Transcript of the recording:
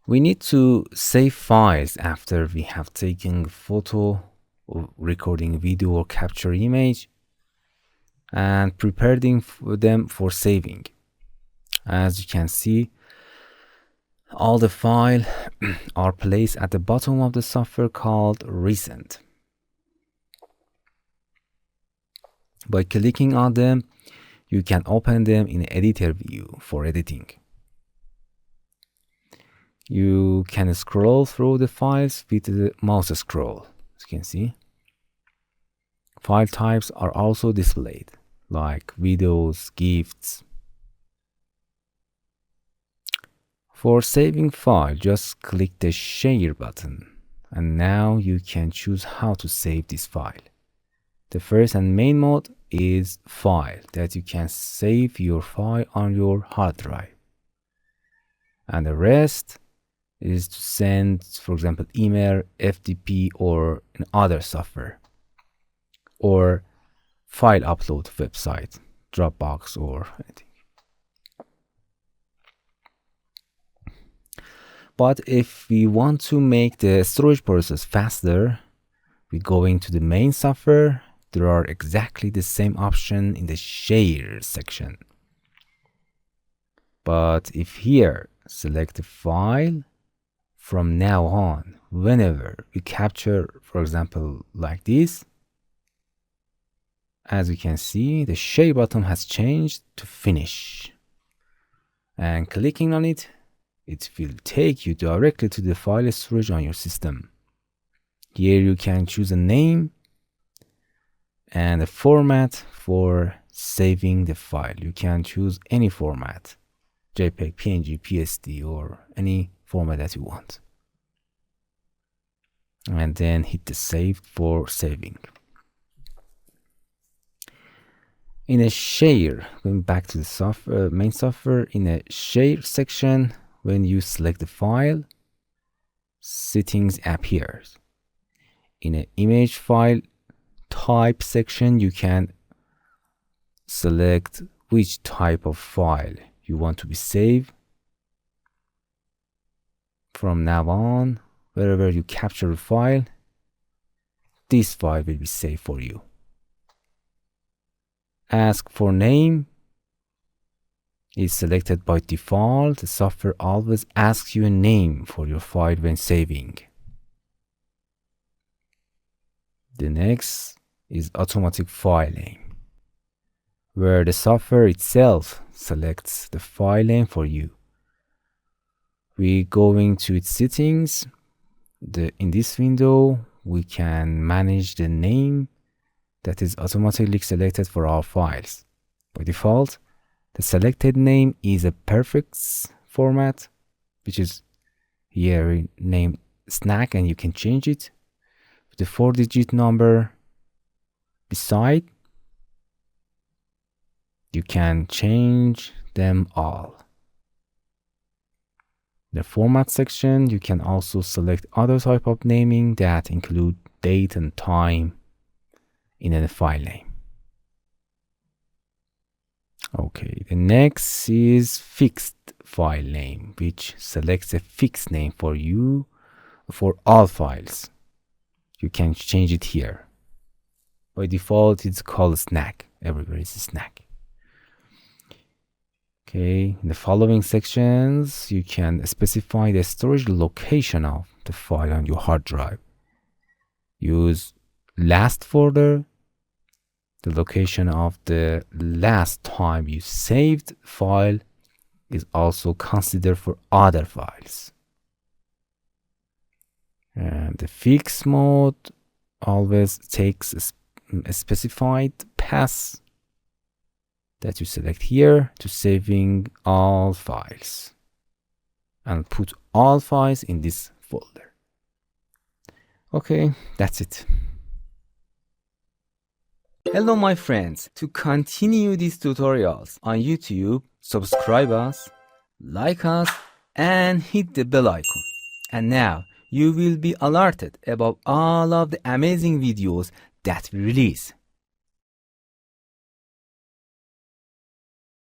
We need to save files after we have taken a photo or recording video or capture image and prepare them for saving. As you can see, all the files are placed at the bottom of the software called recent. By clicking on them, you can open them in editor view for editing. You can scroll through the files with the mouse scroll, as you can see. File types are also displayed, like videos, GIFs. For saving file, just click the share button, and now you can choose how to save this file. The first and main mode is file, that you can save your file on your hard drive. And the rest is to send, for example, email, FTP, or another software, or file upload website, Dropbox, or anything. But if we want to make the storage process faster, we go into the main software. There are exactly the same option in the share section. But if here, select the file, from now on, whenever we capture, for example, like this, as you can see, the share button has changed to finish. And clicking on it, it will take you directly to the file storage on your system. Here you can choose a name and a format for saving the file. You can choose any format, JPEG, PNG, PSD, or any format that you want. And then hit the save for saving. In a share, going back to the software, main software, in a share section, when you select the file, settings appears. In an image file type section, you can select which type of file you want to be saved. From now on, wherever you capture a file, this file will be saved for you. Ask for name is selected by default. The software always asks you a name for your file when saving. The next is automatic file name, where the software itself selects the file name for you. We going to its settings. In this window, we can manage the name that is automatically selected for our files. By default, the selected name is a prefix format, which is here named Snag, and you can change it with the 4-digit number beside. You can change them all. The format section, you can also select other type of naming that include date and time in a file name. Okay, the next is fixed file name, which selects a fixed name for you for all files. You can change it here. By default, it's called Snag. Everywhere is a Snag. Okay, in the following sections, you can specify the storage location of the file on your hard drive. Use last folder. The location of the last time you saved file is also considered for other files. And the fixed mode always takes a specified path that you select here to saving all files, and put all files in this folder. Okay, that's it. Hello my friends, to continue these tutorials on YouTube, subscribe us, like us, and hit the bell icon. And now you will be alerted about all of the amazing videos that we release.